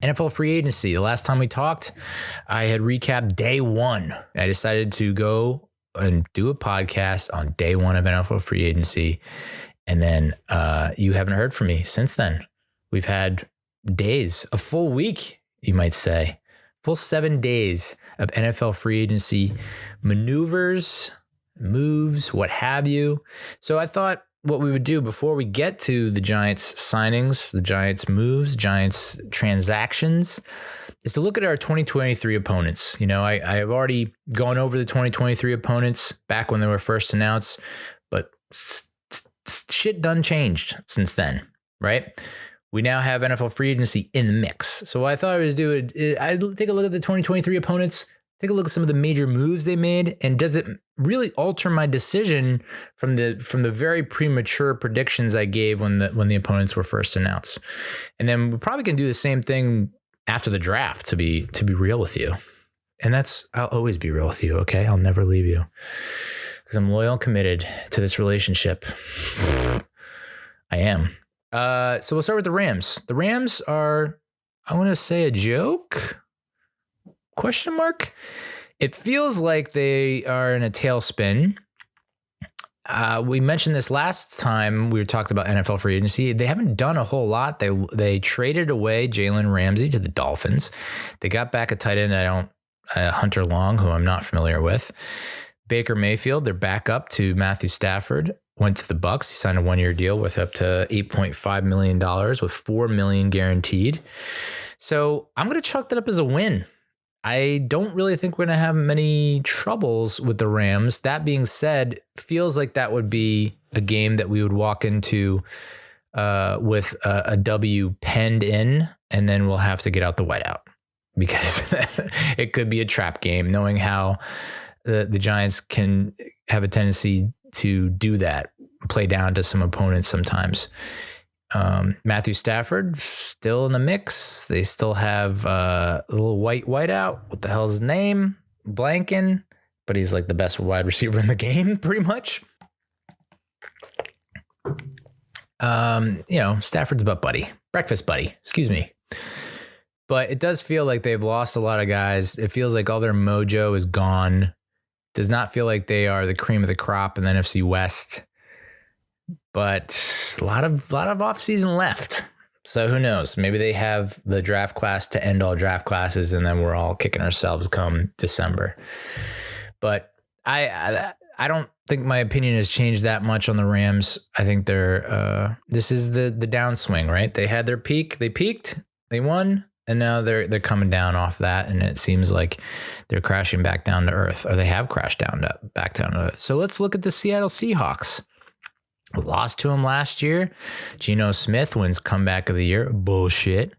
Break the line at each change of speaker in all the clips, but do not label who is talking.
NFL free agency. The last time we talked, I had recapped day one. I decided to go and do a podcast on day one of NFL free agency. And then you haven't heard from me since then. We've had days, a full week, you might say, full 7 days of NFL free agency maneuvers, moves, what have you. So I thought what we would do before we get to the Giants signings, the Giants moves, Giants transactions, is to look at our 2023 opponents. You know, I have already gone over the 2023 opponents back when they were first announced, but shit done changed since then, right? We now have NFL free agency in the mix. So what I thought I would do, I'd take a look at the 2023 opponents, take a look at some of the major moves they made, and does it really alter my decision from the very premature predictions I gave when the opponents were first announced? And then we're probably gonna do the same thing after the draft, to be real with you. And I'll always be real with you, okay? I'll never leave you because I'm loyal and committed to this relationship. I am. So we'll start with the Rams. The Rams are, I want to say, a joke? Question mark? It feels like they are in a tailspin. We mentioned this last time we talked about NFL free agency. They haven't done a whole lot. They traded away Jalen Ramsey to the Dolphins. They got back a tight end Hunter Long, who I'm not familiar with. Baker Mayfield, they're back up to Matthew Stafford. Went to the Bucs. He signed a 1-year deal with up to $8.5 million with $4 million guaranteed. So I'm going to chalk that up as a win. I don't really think we're going to have many troubles with the Rams. That being said, feels like that would be a game that we would walk into with a W penned in, and then we'll have to get out the whiteout because it could be a trap game, knowing how the Giants can have a tendency to do that, play down to some opponents sometimes. Matthew Stafford still in the mix. They still have a little whiteout. What the hell is his name? Blanking, but he's like the best wide receiver in the game, pretty much. Stafford's breakfast buddy, excuse me. But it does feel like they've lost a lot of guys. It feels like all their mojo is gone. Does not feel like they are the cream of the crop in the NFC West. But a lot of offseason left. So who knows? Maybe they have the draft class to end all draft classes, and then we're all kicking ourselves come December. But I don't think my opinion has changed that much on the Rams. I think this is the downswing, right? They had their peak. They peaked. They won. And now they're coming down off that, and it seems like they're crashing back down to earth, or they have crashed back down to earth. So let's look at the Seattle Seahawks. We lost to them last year. Geno Smith wins comeback of the year. Bullshit.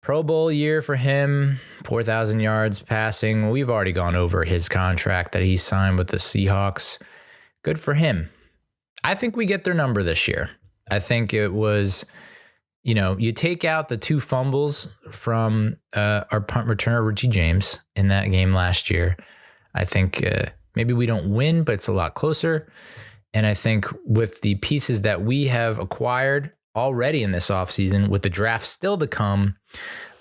Pro Bowl year for him, 4,000 yards passing. We've already gone over his contract that he signed with the Seahawks. Good for him. I think we get their number this year. I think it was... you take out the 2 fumbles from our punt returner, Richie James, in that game last year. I think maybe we don't win, but it's a lot closer. And I think with the pieces that we have acquired already in this offseason, with the draft still to come,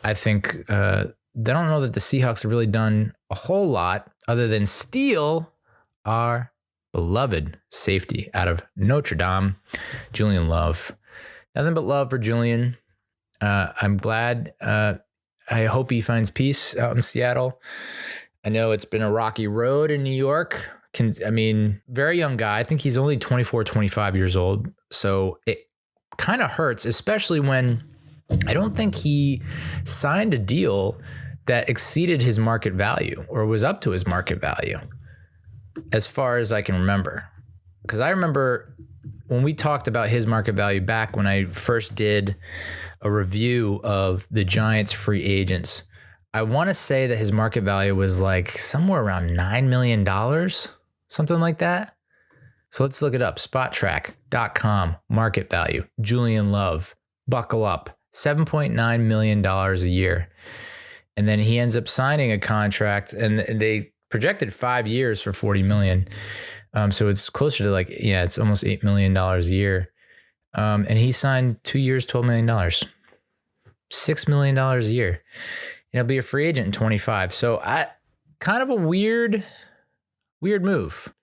I think they don't know that the Seahawks have really done a whole lot other than steal our beloved safety out of Notre Dame, Julian Love. Nothing but love for Julian. I'm glad. I hope he finds peace out in Seattle. I know it's been a rocky road in New York. Very young guy. I think he's only 24, 25 years old. So it kind of hurts, especially when I don't think he signed a deal that exceeded his market value or was up to his market value, as far as I can remember. Because I remember when we talked about his market value back when I first did a review of the Giants free agents, I want to say that his market value was like somewhere around $9 million, something like that. So let's look it up. Spottrack.com, market value, Julian Love, buckle up, $7.9 million a year. And then he ends up signing a contract, and they projected 5 years for $40 million. So it's closer to it's almost $8 million a year. And he signed 2 years, $12 million. $6 million a year. And he'll be a free agent in 25. So kind of a weird move.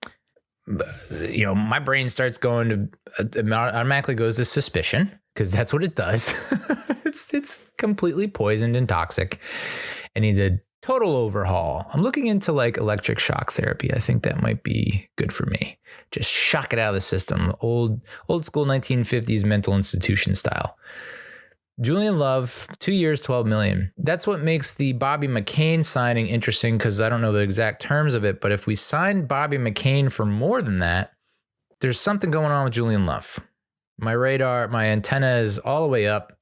My brain starts going to automatically goes to suspicion, because that's what it does. It's completely poisoned and toxic and needs a total overhaul. I'm looking into like electric shock therapy. I think that might be good for me. Just shock it out of the system. Old school 1950s mental institution style. Julian Love, 2 years, $12 million. That's what makes the Bobby McCain signing interesting, because I don't know the exact terms of it. But if we sign Bobby McCain for more than that, there's something going on with Julian Love. My antenna is all the way up.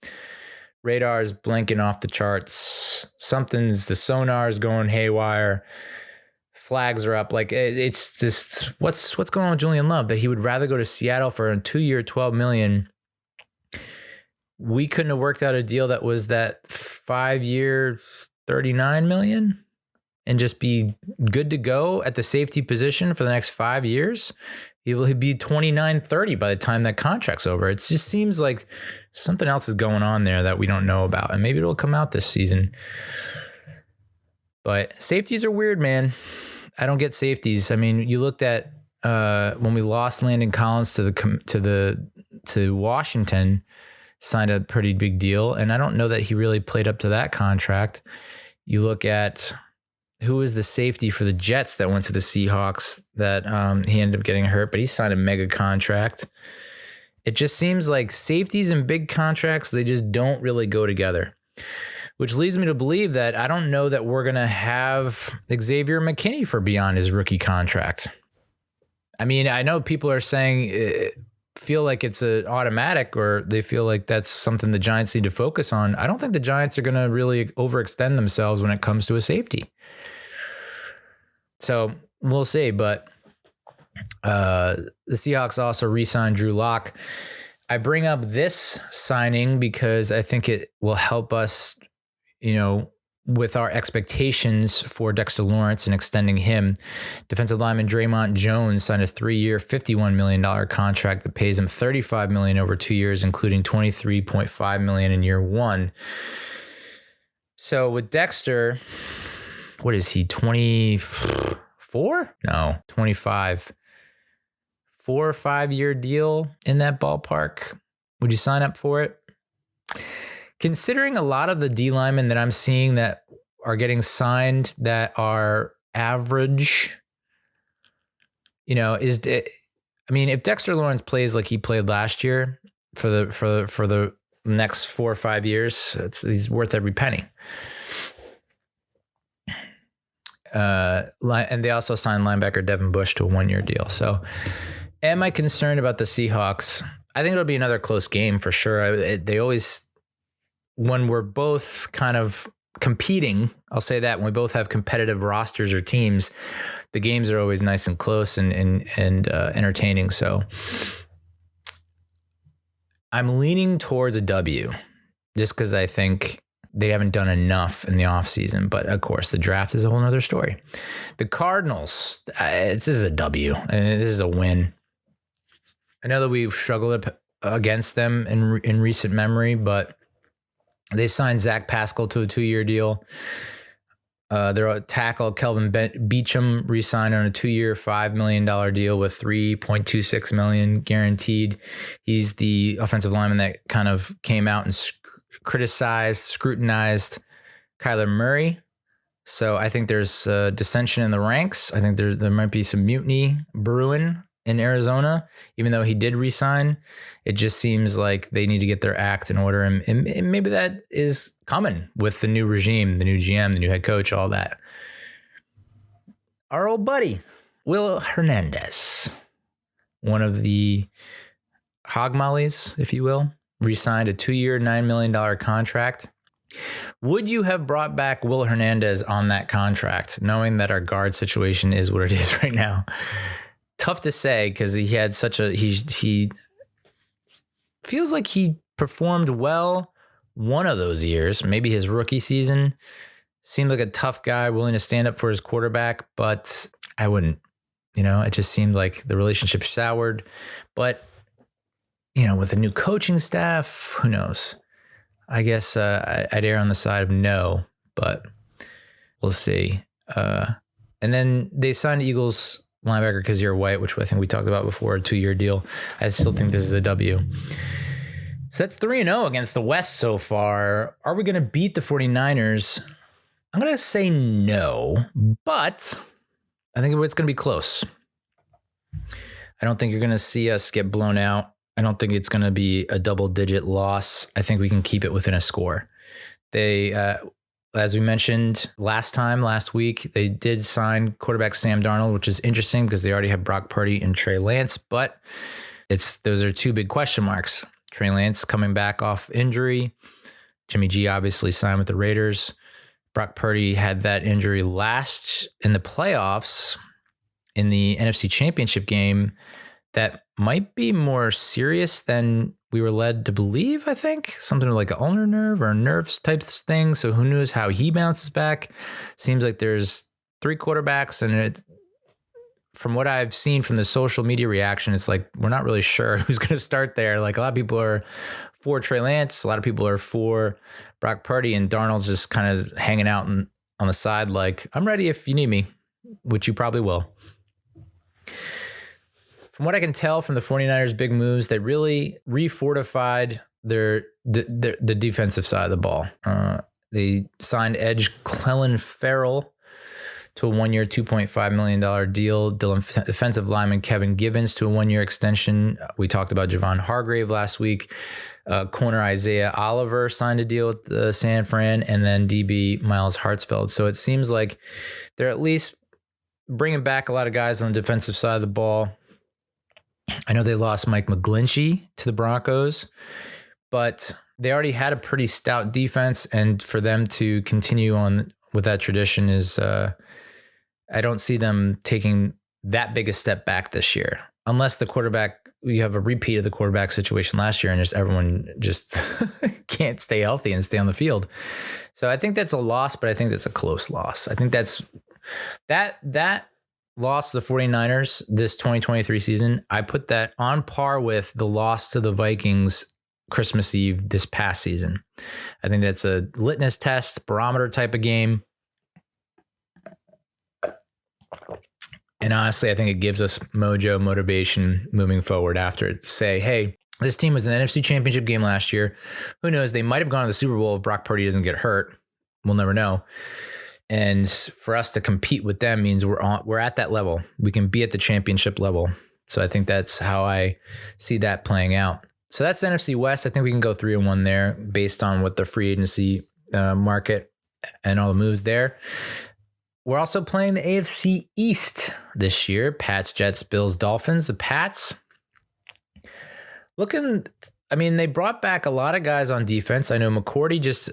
Radar is blinking off the charts. The sonar is going haywire. Flags are up. Like, it's just, what's going on with Julian Love that he would rather go to Seattle for a 2 year, $12 million. We couldn't have worked out a deal that was that 5 year, $39 million and just be good to go at the safety position for the next 5 years. He'd be 29, 30 by the time that contract's over. It just seems like something else is going on there that we don't know about, and maybe it'll come out this season. But safeties are weird, man. I don't get safeties. I mean, you looked at when we lost Landon Collins to Washington, signed a pretty big deal, and I don't know that he really played up to that contract. You look at who was the safety for the Jets that went to the Seahawks that he ended up getting hurt, but he signed a mega contract. It just seems like safeties and big contracts, they just don't really go together, which leads me to believe that I don't know that we're going to have Xavier McKinney for beyond his rookie contract. I mean, I know people are saying feel like it's an automatic, or they feel like that's something the Giants need to focus on. I don't think the Giants are going to really overextend themselves when it comes to a safety. So we'll see, but the Seahawks also re-signed Drew Lock. I bring up this signing because I think it will help us, with our expectations for Dexter Lawrence and extending him. Defensive lineman Draymond Jones signed a 3-year, $51 million contract that pays him $35 million over 2 years, including $23.5 million in year one. So with Dexter, what is he, 24? No, 25. 4 or 5 year deal in that ballpark. Would you sign up for it? Considering a lot of the D linemen that I'm seeing that are getting signed that are average, if Dexter Lawrence plays like he played last year for the next 4 or 5 years, he's worth every penny. And they also signed linebacker Devin Bush to a 1-year deal. So am I concerned about the Seahawks? I think it'll be another close game for sure. They always, when we're both kind of competing, I'll say that, when we both have competitive rosters or teams, the games are always nice and close and entertaining. So I'm leaning towards a W just because I think they haven't done enough in the offseason. But of course, the draft is a whole nother story. The Cardinals, this is a W, and this is a win. I know that we've struggled against them in recent memory, but they signed Zach Pascal to a 2-year deal. Their tackle, Kelvin Beachum, re-signed on a 2-year, $5 million deal with $3.26 million guaranteed. He's the offensive lineman that kind of came out and scrutinized Kyler Murray. So I think there's dissension in the ranks. I think there might be some mutiny brewing in Arizona, even though he did re-sign. It just seems like they need to get their act in order. And maybe that is coming with the new regime, the new GM, the new head coach, all that. Our old buddy, Will Hernandez, one of the hog mollies, if you will, re-signed a 2-year, $9 million contract. Would you have brought back Will Hernandez on that contract, knowing that our guard situation is what it is right now? Tough to say, because he had he feels like he performed well one of those years, maybe his rookie season. Seemed like a tough guy, willing to stand up for his quarterback, but I wouldn't. It just seemed like the relationship soured. But, with the new coaching staff, who knows? I guess I'd err on the side of no, but we'll see. And then they signed Eagles linebacker Kazir White, which I think we talked about before, a 2-year deal. I still think this is a W. So that's 3-0 against the West so far. Are we going to beat the 49ers? I'm going to say no, but I think it's going to be close. I don't think you're going to see us get blown out. I don't think it's going to be a double-digit loss. I think we can keep it within a score. They, as we mentioned last week, they did sign quarterback Sam Darnold, which is interesting because they already have Brock Purdy and Trey Lance, but those are two big question marks. Trey Lance coming back off injury. Jimmy G obviously signed with the Raiders. Brock Purdy had that injury last in the playoffs in the NFC Championship game that might be more serious than we were led to believe, I think. Something like an ulnar nerve or a nerves type thing. So who knows how he bounces back. Seems like there's 3 quarterbacks, and from what I've seen from the social media reaction, it's like we're not really sure who's going to start there. Like a lot of people are for Trey Lance. A lot of people are for Brock Purdy, and Darnold's just kind of hanging out on the side like, I'm ready if you need me, which you probably will. From what I can tell from the 49ers' big moves, they really refortified the defensive side of the ball. They signed edge Clelin Ferrell to a 1-year, $2.5 million deal. Defensive lineman Kevin Givens to a 1-year extension. We talked about Javon Hargrave last week. Corner Isaiah Oliver signed a deal with San Fran, and then DB Miles Hartsfield. So it seems like they're at least bringing back a lot of guys on the defensive side of the ball. I know they lost Mike McGlinchey to the Broncos, but they already had a pretty stout defense, and for them to continue on with that tradition is, I don't see them taking that big a step back this year, unless the quarterback, you have a repeat of the quarterback situation last year and just everyone just can't stay healthy and stay on the field. So I think that's a loss, but I think that's a close loss. I think that's that loss to the 49ers this 2023 season. I put that on par with the loss to the Vikings Christmas Eve this past season. I think that's a litmus test, barometer type of game. And honestly, I think it gives us motivation moving forward after it. Say, hey, this team was in the NFC Championship game last year. Who knows? They might have gone to the Super Bowl if Brock Purdy doesn't get hurt. We'll never know. And for us to compete with them means we're at that level. We can be at the championship level. So I think that's how I see that playing out. So that's the NFC West. I think we can go 3-1 there based on what the free agency market and all the moves there. We're also playing the AFC East this year. Pats, Jets, Bills, Dolphins. The Pats they brought back a lot of guys on defense. I know McCourty just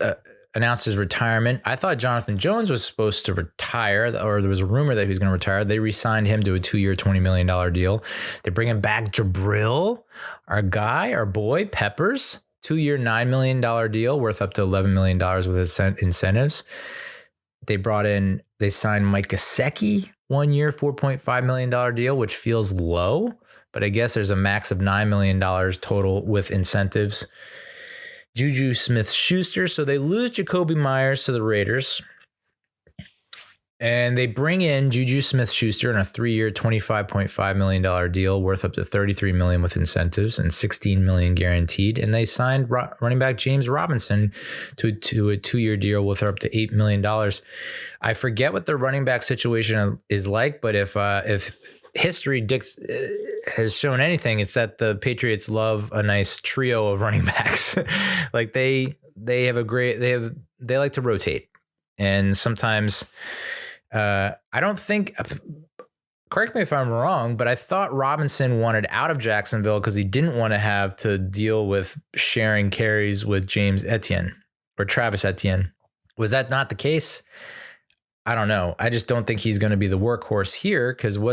announced his retirement. I thought Jonathan Jones was supposed to retire, or there was a rumor that he was going to retire. They re-signed him to a 2-year, $20 million deal. They're bringing back Jabril, our boy, Peppers, 2-year, $9 million deal worth up to $11 million with incentives. They signed Mike Gesicki, 1-year, $4.5 million deal, which feels low, but I guess there's a max of $9 million total with incentives. Juju Smith-Schuster. So they lose Jacoby Myers to the Raiders, and they bring in Juju Smith-Schuster on a 3-year, $25.5 million deal worth up to $33 million with incentives and $16 million guaranteed. And they signed running back James Robinson to a 2-year deal with up to $8 million. I forget what the running back situation is like, but if history has shown anything, it's that the Patriots love a nice trio of running backs. Like they like to rotate, and sometimes I don't think, correct me if I'm wrong, but I thought Robinson wanted out of Jacksonville because he didn't want to have to deal with sharing carries with James Etienne or Travis Etienne. Was that not the case? I don't know. I just don't think he's going to be the workhorse here because I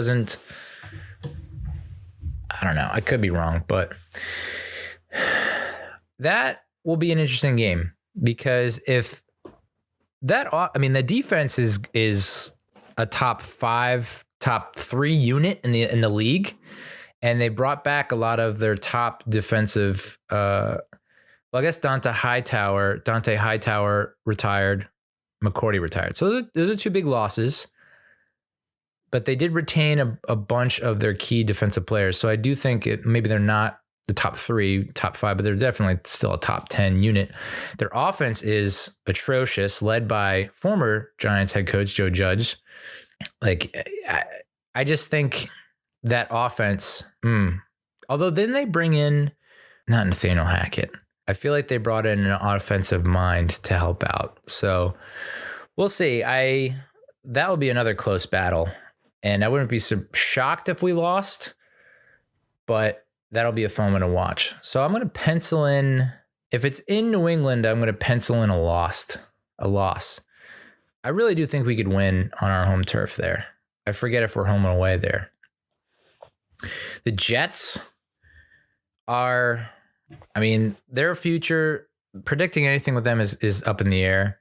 don't know. I could be wrong, but that will be an interesting game because if the defense is a top 3 unit in the league, and they brought back a lot of their top defensive, Well, I guess Dante Hightower retired. McCourty retired. So those are two big losses. But they did retain a bunch of their key defensive players. So I do think maybe they're not the top 3, top 5, but they're definitely still a top 10 unit. Their offense is atrocious, led by former Giants head coach Joe Judge. Like, I just think that offense, although then they bring in, not Nathaniel Hackett. I feel like they brought in an offensive mind to help out. So we'll see. That will be another close battle. And I wouldn't be so shocked if we lost, but that'll be a fun one to watch. So I'm going to pencil in, if it's in New England, I'm going to pencil in a loss. I really do think we could win on our home turf there. I forget if we're home or away there. The Jets are, their future, predicting anything with them is up in the air.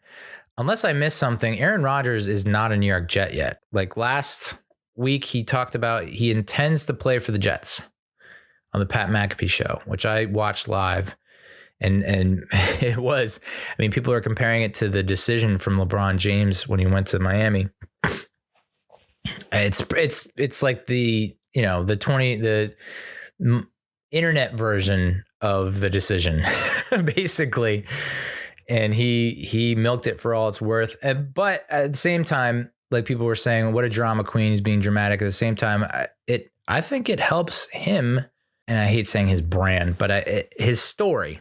Unless I miss something, Aaron Rodgers is not a New York Jet yet. Like last week, he talked about he intends to play for the Jets on the Pat McAfee show, which I watched live. And it was, people are comparing it to the decision from LeBron James when he went to Miami. It's like the internet version of the decision, basically. And he milked it for all it's worth. But at the same time, like people were saying, what a drama queen, he's being dramatic. At the same time, I think it helps him, and I hate saying his brand, but his story,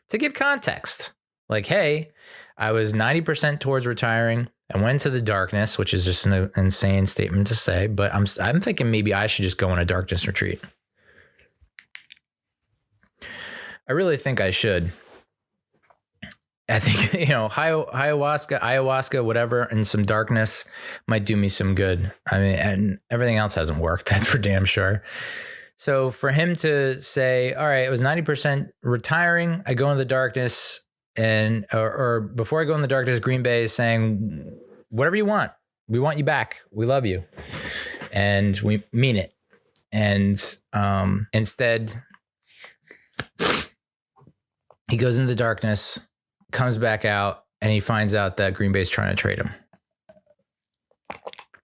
to give context. Like, hey, I was 90% towards retiring. I went to the darkness, which is just an insane statement to say, but I'm thinking maybe I should just go on a darkness retreat. I really think I should. I think, ayahuasca, whatever, and some darkness might do me some good. And everything else hasn't worked. That's for damn sure. So for him to say, all right, it was 90% retiring, I go into the darkness, or before I go in the darkness, Green Bay is saying, whatever you want, we want you back. We love you. And we mean it. And instead, he goes into the darkness, comes back out, and he finds out that Green Bay's trying to trade him.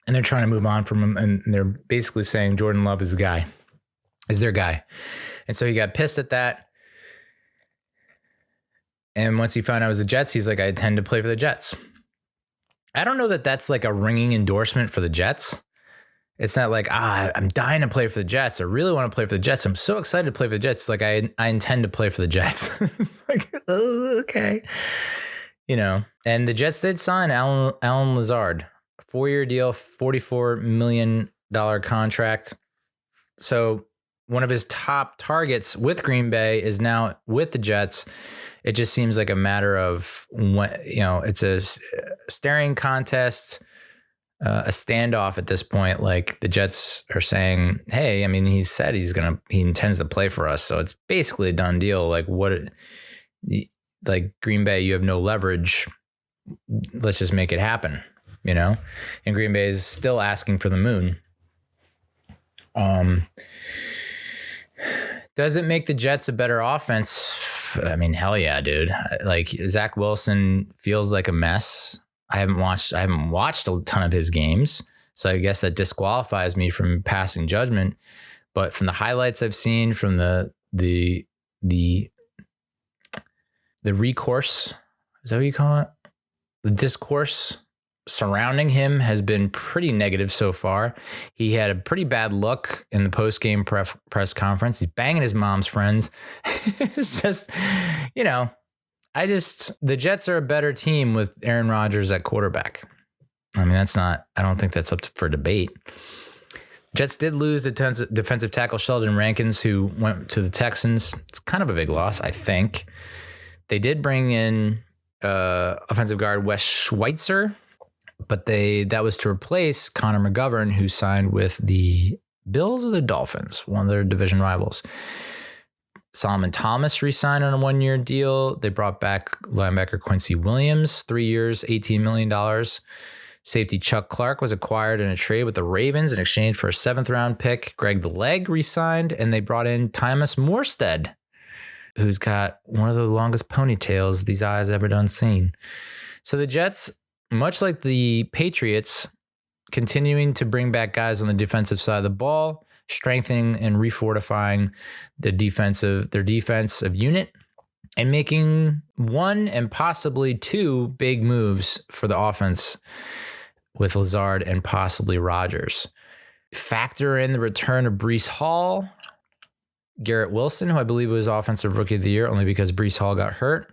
And they're trying to move on from him. And they're basically saying Jordan Love is their guy. And so he got pissed at that. And once he found out it was the Jets, he's like, I intend to play for the Jets. I don't know that that's like a ringing endorsement for the Jets. It's not like, I'm dying to play for the Jets. I really want to play for the Jets. I'm so excited to play for the Jets. Like I intend to play for the Jets. It's like, oh, okay. And the Jets did sign Alan Lazard, 4-year deal, $44 million contract. So one of his top targets with Green Bay is now with the Jets. It just seems like a matter of when, it's a staring contest, a standoff at this point. Like the Jets are saying, hey, he said he intends to play for us. So it's basically a done deal. Like Green Bay, you have no leverage. Let's just make it happen, and Green Bay is still asking for the moon. Does it make the Jets a better offense? Hell yeah, dude. Like Zach Wilson feels like a mess. I haven't watched a ton of his games, so I guess that disqualifies me from passing judgment. But from the highlights I've seen, from the recourse, is that what you call it? The discourse surrounding him has been pretty negative so far. He had a pretty bad look in the post-game press conference. He's banging his mom's friends. It's just, the Jets are a better team with Aaron Rodgers at quarterback. I don't think that's up for debate. Jets did lose the defensive tackle Sheldon Rankins, who went to the Texans. It's kind of a big loss, I think. They did bring in offensive guard Wes Schweitzer, but that was to replace Connor McGovern, who signed with the Bills or the Dolphins, one of their division rivals. Solomon Thomas re-signed on a 1-year deal. They brought back linebacker Quincy Williams, 3 years, $18 million. Safety Chuck Clark was acquired in a trade with the Ravens in exchange for a 7th-round pick. Greg the Leg re-signed, and they brought in Tymus Morstead, who's got one of the longest ponytails these eyes ever done seen. So the Jets, much like the Patriots, continuing to bring back guys on the defensive side of the ball, strengthening and refortifying their defensive unit, and making one and possibly two big moves for the offense with Lazard and possibly Rodgers. Factor in the return of Breece Hall, Garrett Wilson, who I believe was Offensive Rookie of the Year only because Breece Hall got hurt,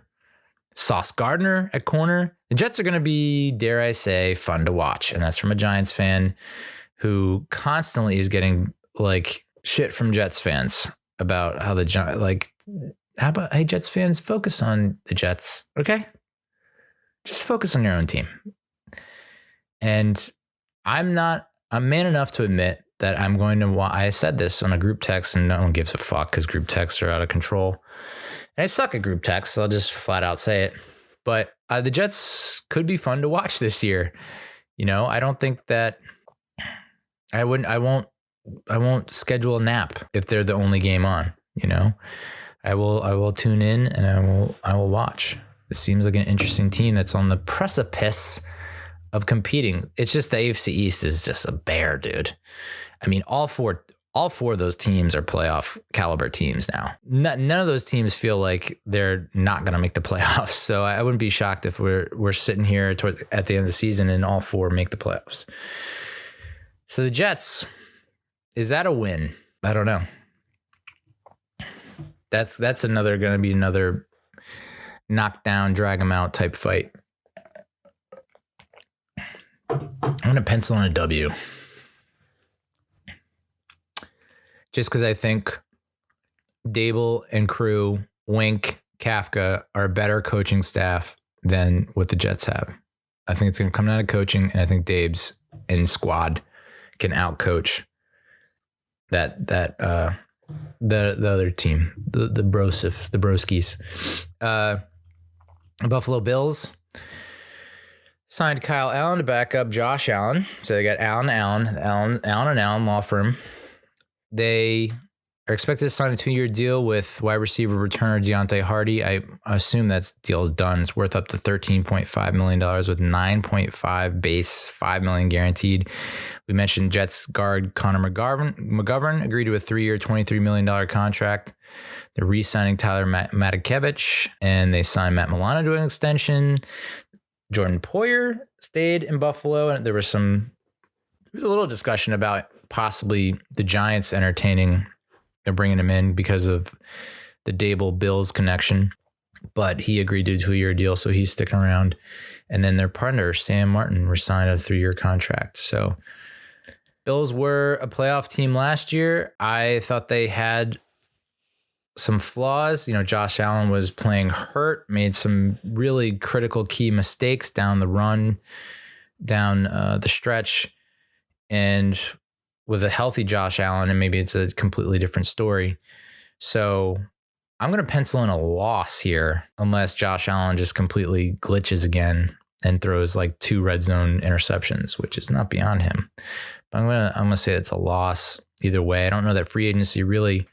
Sauce Gardner at corner. The Jets are going to be, dare I say, fun to watch. And that's from a Giants fan who constantly is getting like shit from Jets fans about how the Giants, like, how about, hey, Jets fans, focus on the Jets, okay? Just focus on your own team. And I'm man enough to admit that I'm going to I said this on a group text and no one gives a fuck because group texts are out of control. And I suck at group texts, so I'll just flat out say it. But the Jets could be fun to watch this year. You know, I don't think that I won't schedule a nap if they're the only game on, you know. I will tune in and I will watch. It seems like an interesting team that's on the precipice of competing. It's just the AFC East is just a bear, dude. I mean, all four of those teams are playoff caliber teams now. None of those teams feel like they're not going to make the playoffs. So I wouldn't be shocked if we're sitting here at the end of the season and all four make the playoffs. So the Jets, is that a win? I don't know. That's going to be another knockdown, drag them out type fight. I'm going to pencil in a W. Just because I think Dable and crew, Wink, Kafka are a better coaching staff than what the Jets have. I think it's going to come down to coaching, and I think Dave's and squad can outcoach the other team, the Broskis. Buffalo Bills signed Kyle Allen to back up Josh Allen. So they got Allen and Allen law firm. They are expected to sign a 2-year deal with wide receiver returner Deontay Hardy. I assume that deal is done. It's worth up to $13.5 million with 9.5 base, $5 million guaranteed. We mentioned Jets guard Connor McGovern agreed to a 3-year, $23 million contract. They're re-signing Tyler Matakevich, and they signed Matt Milano to an extension. Jordan Poyer stayed in Buffalo, and there was a little discussion about possibly the Giants entertaining and bringing him in because of the Dable Bills connection, but he agreed to a 2-year deal, so he's sticking around. And then their partner, Sam Martin, signed a 3-year contract. So Bills were a playoff team last year. I thought they had some flaws. You know, Josh Allen was playing hurt, made some really critical key mistakes down the run, down the stretch. And with a healthy Josh Allen, and maybe it's a completely different story. So I'm going to pencil in a loss here unless Josh Allen just completely glitches again and throws like 2 red zone interceptions, which is not beyond him. But I'm going to say it's a loss either way. I don't know that free agency really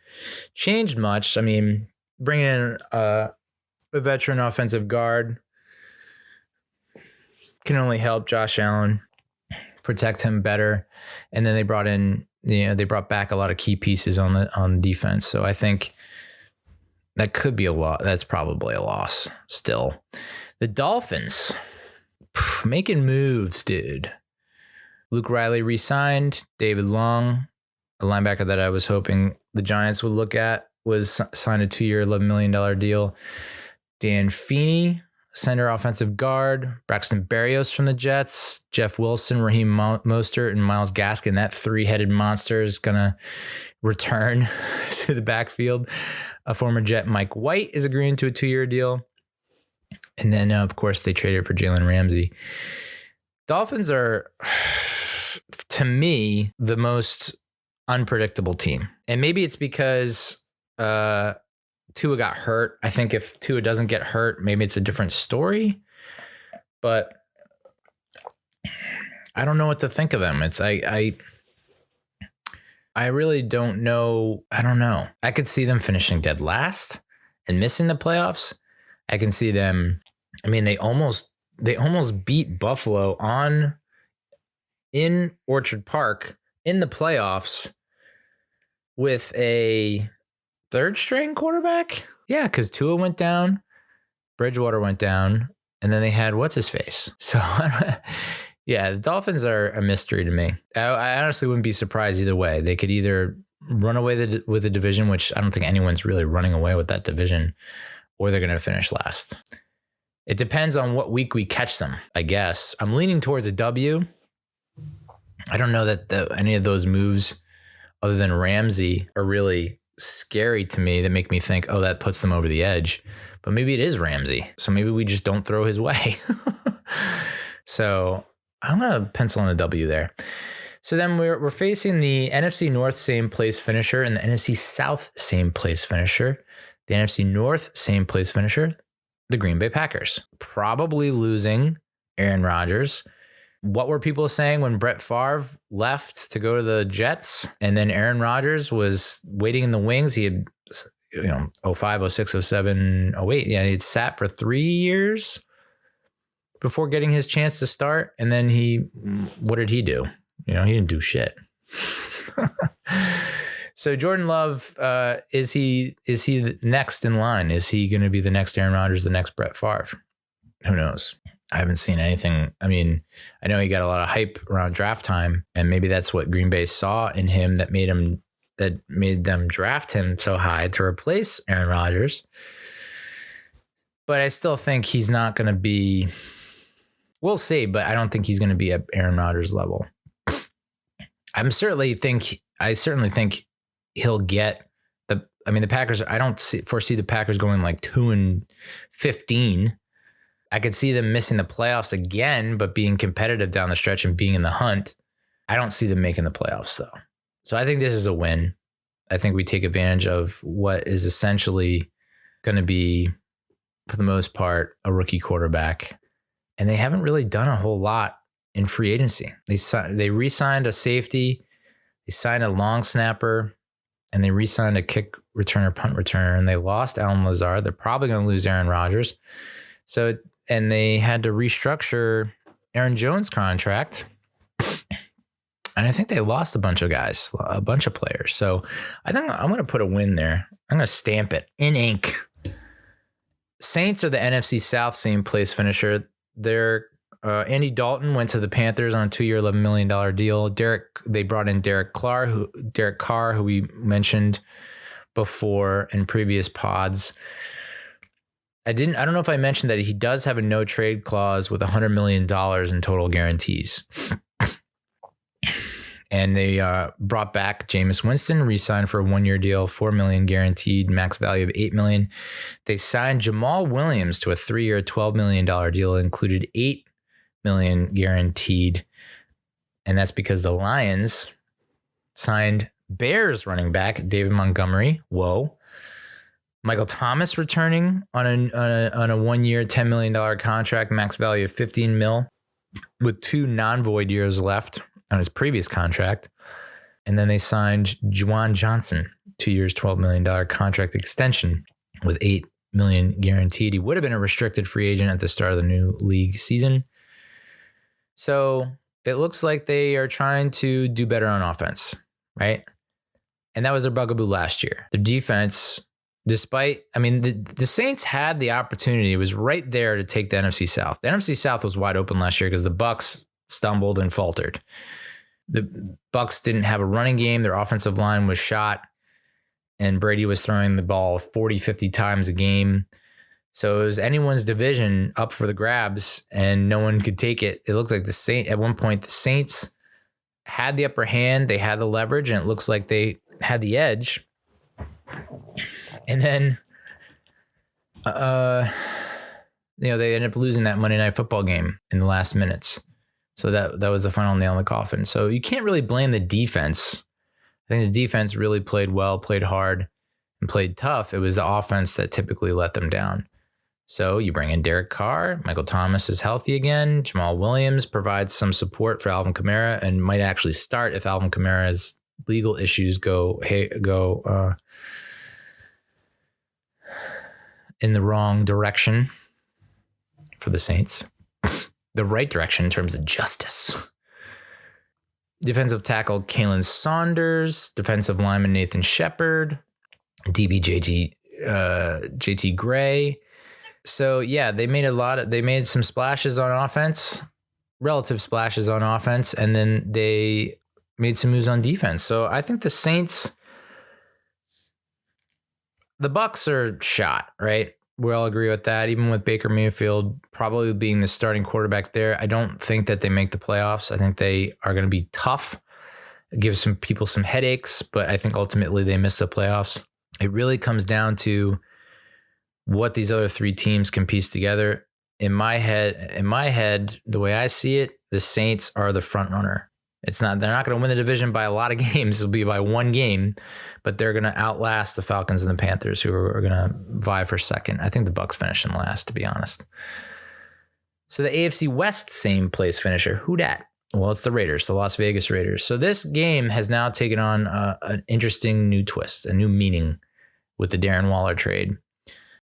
changed much. I mean, bringing in a veteran offensive guard can only help Josh Allen protect him better. And then they brought back a lot of key pieces on defense. So I think that could be a lot. That's probably a loss still. The Dolphins making moves, dude. Luke Riley re-signed. David Long, a linebacker that I was hoping the Giants would look at, was signed a 2-year, $11 million deal. Dan Feeney, center offensive guard. Braxton Berrios from the Jets. Jeff Wilson, Raheem Mostert, and Myles Gaskin. That 3-headed monster is going to return to the backfield. A former Jet, Mike White, is agreeing to a 2-year deal. And then, of course, they traded for Jalen Ramsey. Dolphins are, to me, the most unpredictable team. And maybe it's because Tua got hurt. I think if Tua doesn't get hurt, maybe it's a different story. But I don't know what to think of them. I really don't know. I don't know. I could see them finishing dead last. and missing the playoffs, I can see them. I mean, they almost beat Buffalo in Orchard Park in the playoffs with a third string quarterback. Yeah, because Tua went down, Bridgewater went down, and then they had what's his face. So yeah, the Dolphins are a mystery to me. I honestly wouldn't be surprised either way. They could either run away with the division, which I don't think anyone's really running away with that division, or they're going to finish last. It depends on what week we catch them, I guess. I'm leaning towards a W. I don't know that any of those moves other than Ramsey are really scary to me that make me think, oh, that puts them over the edge. But maybe it is Ramsey. So maybe we just don't throw his way. So I'm going to pencil in a W there. So then we're facing the NFC North same place finisher and the NFC South same place finisher. The NFC North same place finisher, the Green Bay Packers. Probably losing Aaron Rodgers. What were people saying when Brett Favre left to go to the Jets and then Aaron Rodgers was waiting in the wings? He had, 05, 06, 07, 08. Yeah, he'd sat for 3 years before getting his chance to start. And then what did he do? He didn't do shit. So Jordan Love, is he next in line? Is he going to be the next Aaron Rodgers, the next Brett Favre? Who knows? I haven't seen anything. I mean, I know he got a lot of hype around draft time, and maybe that's what Green Bay saw in him that made them draft him so high to replace Aaron Rodgers. But I still think he's not going to be. We'll see, but I don't think he's going to be at Aaron Rodgers level. I certainly think he'll get the Packers. I don't foresee the Packers going like 2-15. I could see them missing the playoffs again, but being competitive down the stretch and being in the hunt. I don't see them making the playoffs though. So I think this is a win. I think we take advantage of what is essentially going to be, for the most part, a rookie quarterback. And they haven't really done a whole lot in free agency. They re-signed a safety, they signed a long snapper, and they re-signed a kick returner, punt returner, and they lost Allen Lazard. They're probably going to lose Aaron Rodgers. And they had to restructure Aaron Jones' contract. And I think they lost a bunch of guys, a bunch of players. So I think I'm going to put a win there. I'm going to stamp it in ink. Saints are the NFC South same place finisher. Andy Dalton went to the Panthers on a 2-year, $11 million deal. They brought in Derek Carr, who we mentioned before in previous pods. I don't know if I mentioned that he does have a no trade clause with $100 million in total guarantees. And they brought back Jameis Winston, re-signed for a 1-year deal, $4 million guaranteed, max value of $8 million. They signed Jamal Williams to a 3-year, $12 million deal, included $8 million guaranteed. And that's because the Lions signed Bears running back David Montgomery. Whoa. Michael Thomas returning on a 1-year, $10 million contract, max value of $15 million, with 2 non-void years left on his previous contract. And then they signed Juwan Johnson, 2 years, $12 million contract extension with $8 million guaranteed. He would have been a restricted free agent at the start of the new league season. So it looks like they are trying to do better on offense, right? And that was their bugaboo last year. Their defense, despite, the Saints had the opportunity. It was right there to take the NFC South. The NFC South was wide open last year because the Bucs stumbled and faltered. The Bucs didn't have a running game. Their offensive line was shot, and Brady was throwing the ball 40, 50 times a game. So it was anyone's division up for the grabs, and no one could take it. It looked like at one point, the Saints had the upper hand. They had the leverage, and it looks like they had the edge. And then, they ended up losing that Monday Night Football game in the last minutes. So that was the final nail in the coffin. So you can't really blame the defense. I think the defense really played well, played hard, and played tough. It was the offense that typically let them down. So you bring in Derek Carr. Michael Thomas is healthy again. Jamal Williams provides some support for Alvin Kamara and might actually start if Alvin Kamara's legal issues go in the wrong direction for the Saints. The right direction in terms of justice. Defensive tackle Kalen Saunders, defensive lineman Nathan Shepard, DB JT Gray. So yeah, they made some splashes on offense, relative splashes on offense, and then they made some moves on defense. So I think the Saints, the Bucs are shot, right? We all agree with that. Even with Baker Mayfield probably being the starting quarterback there, I don't think that they make the playoffs. I think they are going to be tough, give some people some headaches, but I think ultimately they miss the playoffs. It really comes down to what these other three teams can piece together. In my head, the way I see it, the Saints are the front runner. They're not going to win the division by a lot of games. It'll be by one game, but they're going to outlast the Falcons and the Panthers, who are going to vie for second. I think the Bucs finish in last, to be honest. So the AFC West, same place finisher. Who dat? Well, it's the Raiders, the Las Vegas Raiders. So this game has now taken on an interesting new twist, a new meaning with the Darren Waller trade.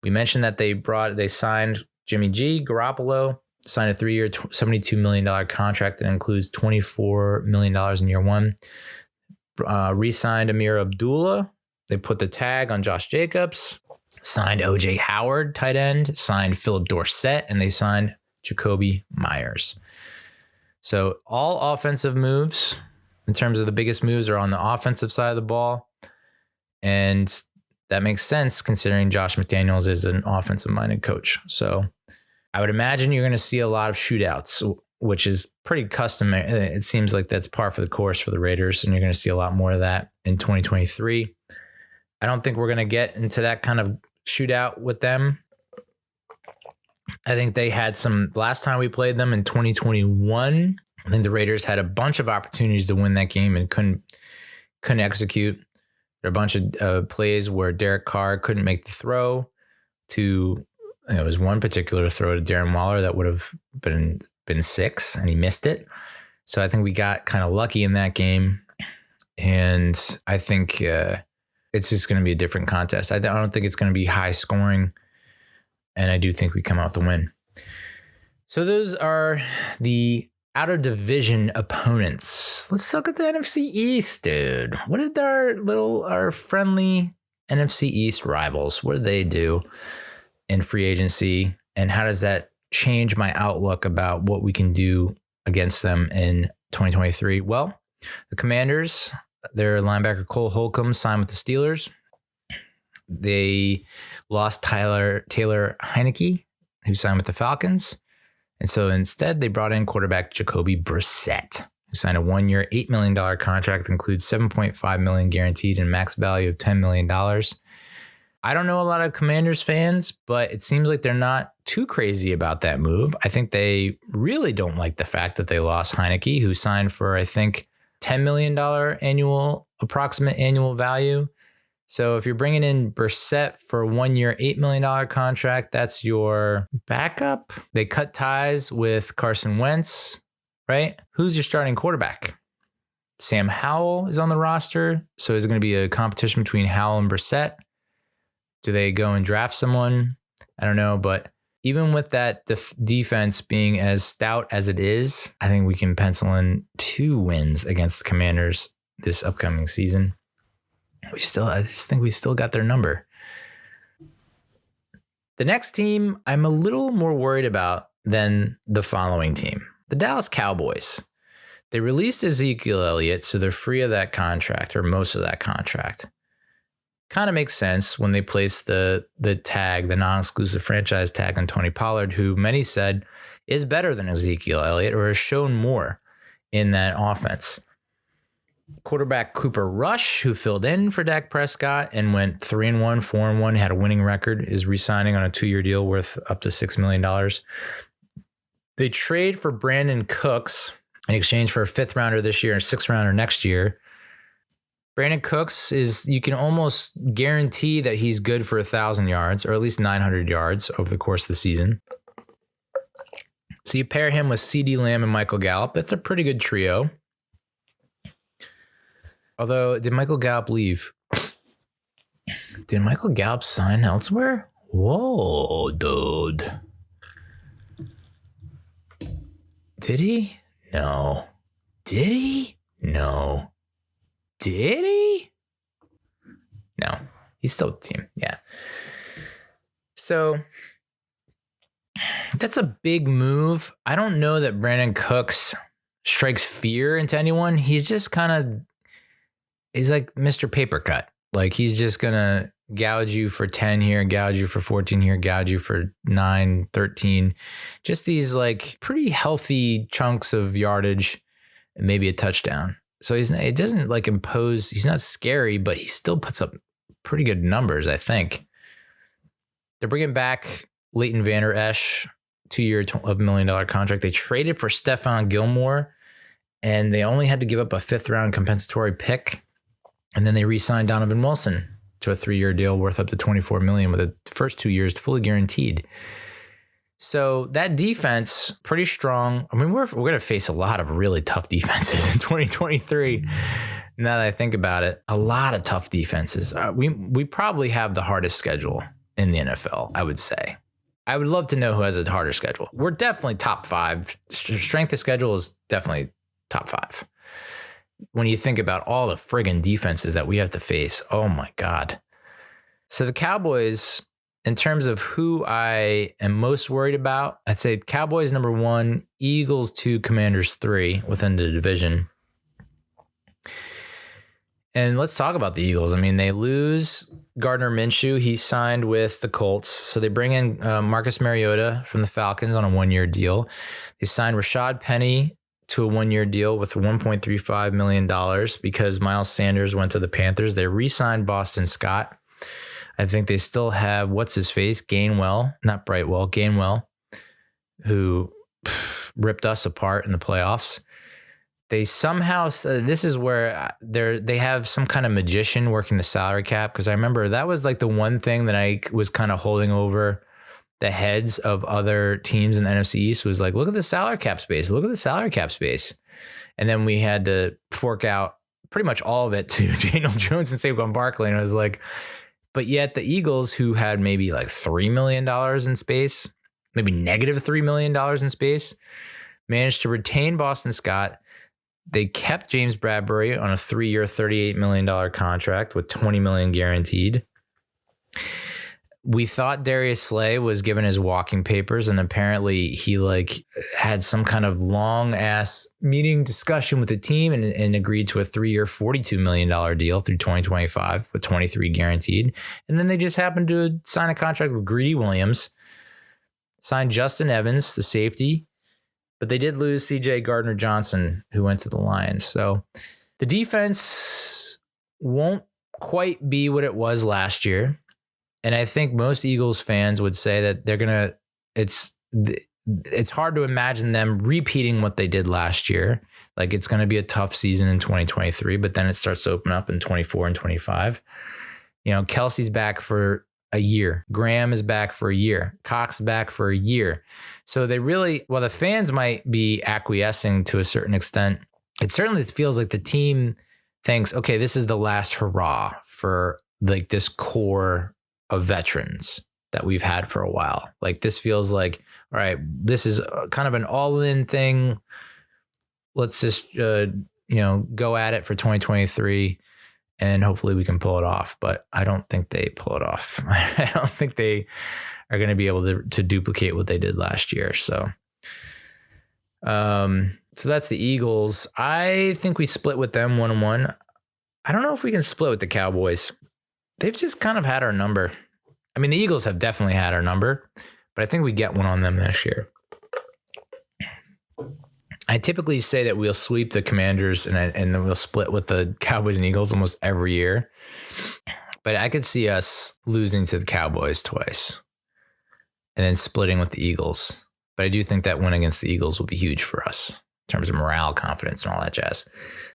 We mentioned that they signed Jimmy G, Garoppolo, signed a 3-year, $72 million contract that includes $24 million in year one. Re-signed Amir Abdullah. They put the tag on Josh Jacobs. Signed O.J. Howard, tight end. Signed Philip Dorsett, and they signed Jacoby Myers. So all offensive moves, in terms of the biggest moves, are on the offensive side of the ball. And that makes sense considering Josh McDaniels is an offensive-minded coach. So I would imagine you're going to see a lot of shootouts, which is pretty customary. It seems like that's par for the course for the Raiders, and you're going to see a lot more of that in 2023. I don't think we're going to get into that kind of shootout with them. I think they had some last time we played them in 2021. I think the Raiders had a bunch of opportunities to win that game and couldn't execute. There are a bunch of plays where Derek Carr couldn't make the throw to. It was one particular throw to Darren Waller that would have been 6, and he missed it. So I think we got kind of lucky in that game, and I think it's just going to be a different contest. I don't think it's going to be high scoring, and I do think we come out to win. So those are the out of division opponents. Let's look at the NFC East, dude. What did our friendly NFC East rivals? What did they do in free agency, and how does that change my outlook about what we can do against them in 2023? Well, the Commanders, their linebacker Cole Holcomb signed with the Steelers. They lost Taylor Heineke, who signed with the Falcons. And so instead, they brought in quarterback Jacoby Brissett, who signed a 1-year, $8 million contract that includes $7.5 million guaranteed and max value of $10 million. I don't know a lot of Commanders fans, but it seems like they're not too crazy about that move. I think they really don't like the fact that they lost Heineke, who signed for, I think, $10 million approximate annual value. So if you're bringing in Brissett for a 1-year, $8 million contract, that's your backup. They cut ties with Carson Wentz, right? Who's your starting quarterback? Sam Howell is on the roster. So is it going to be a competition between Howell and Brissett? Do they go and draft someone? I don't know. But even with that defense being as stout as it is, I think we can pencil in 2 wins against the Commanders this upcoming season. I just think we still got their number. The next team I'm a little more worried about than the following team, the Dallas Cowboys. They released Ezekiel Elliott, so they're free of that contract, or most of that contract. Kind of makes sense when they placed the tag, the non-exclusive franchise tag on Tony Pollard, who many said is better than Ezekiel Elliott or has shown more in that offense. Quarterback Cooper Rush, who filled in for Dak Prescott and went 3-1, 4-1, had a winning record, is re-signing on a 2-year deal worth up to $6 million. They trade for Brandon Cooks in exchange for a 5th rounder this year and a 6th rounder next year. Brandon Cooks you can almost guarantee that he's good for 1,000 yards or at least 900 yards over the course of the season. So you pair him with CeeDee Lamb and Michael Gallup. That's a pretty good trio. Although, did Michael Gallup leave? Did Michael Gallup sign elsewhere? Whoa, dude. Did he? No. Did he? No. Did he? No. He's still with the team. Yeah. So that's a big move. I don't know that Brandon Cooks strikes fear into anyone. He's just he's like Mr. Paper Cut. Like he's just going to gouge you for 10 here, gouge you for 14 here, gouge you for 9, 13. Just these like pretty healthy chunks of yardage and maybe a touchdown. So it doesn't like impose. He's not scary, but he still puts up pretty good numbers, I think. They're bringing back Leighton Vander Esch, 2-year, $12 million contract. They traded for Stephon Gilmore, and they only had to give up a 5th-round compensatory pick. And then they re-signed Donovan Wilson to a 3-year deal worth up to $24 million with the first 2 years fully guaranteed. So that defense, pretty strong. I mean, we're going to face a lot of really tough defenses in 2023. Now that I think about it, a lot of tough defenses. We probably have the hardest schedule in the NFL, I would say. I would love to know who has a harder schedule. We're definitely top 5. Strength of schedule is definitely top 5. When you think about all the friggin' defenses that we have to face, oh my God. So the Cowboys, in terms of who I am most worried about, I'd say Cowboys number 1, Eagles 2, Commanders 3 within the division. And let's talk about the Eagles. I mean, they lose Gardner Minshew. He signed with the Colts. So they bring in Marcus Mariota from the Falcons on a 1-year deal. They signed Rashad Penny to a 1-year deal with $1.35 million because Miles Sanders went to the Panthers. They re-signed Boston Scott. I think they still have, Gainwell, not Brightwell, Gainwell, who ripped us apart in the playoffs. They somehow, this is where they have some kind of magician working the salary cap, because I remember that was like the one thing that I was kind of holding over the heads of other teams in the NFC East was like, look at the salary cap space. Look at the salary cap space. And then we had to fork out pretty much all of it to Daniel Jones and Saquon Barkley. And I was like, but yet the Eagles, who had maybe like $3 million in space, maybe negative $3 million in space, managed to retain Boston Scott. They kept James Bradbury on a 3-year, $38 million contract with $20 million guaranteed. We thought Darius Slay was given his walking papers, and apparently he had some kind of long ass meeting discussion with the team and agreed to a 3-year, $42 million deal through 2025 with 23 guaranteed. And then they just happened to sign a contract with Greedy Williams, signed Justin Evans, the safety, but they did lose CJ Gardner-Johnson, who went to the Lions. So the defense won't quite be what it was last year. And I think most Eagles fans would say that it's hard to imagine them repeating what they did last year. Like it's going to be a tough season in 2023, but then it starts to open up in 24 and 25. You know, Kelsey's back for a year. Graham is back for a year. Cox back for a year. So they really, while the fans might be acquiescing to a certain extent, it certainly feels like the team thinks, okay, this is the last hurrah for like this core of veterans that we've had for a while. Like this feels like, all right, this is kind of an all-in thing. Let's just, go at it for 2023 and hopefully we can pull it off. But I don't think they pull it off. I don't think they are going to be able to duplicate what they did last year. So that's the Eagles. I think we split with them 1-1. I don't know if we can split with the Cowboys. They've just kind of had our number. I mean, the Eagles have definitely had our number, but I think we get one on them this year. I typically say that we'll sweep the Commanders and then we'll split with the Cowboys and Eagles almost every year. But I could see us losing to the Cowboys twice and then splitting with the Eagles. But I do think that win against the Eagles will be huge for us in terms of morale, confidence, and all that jazz.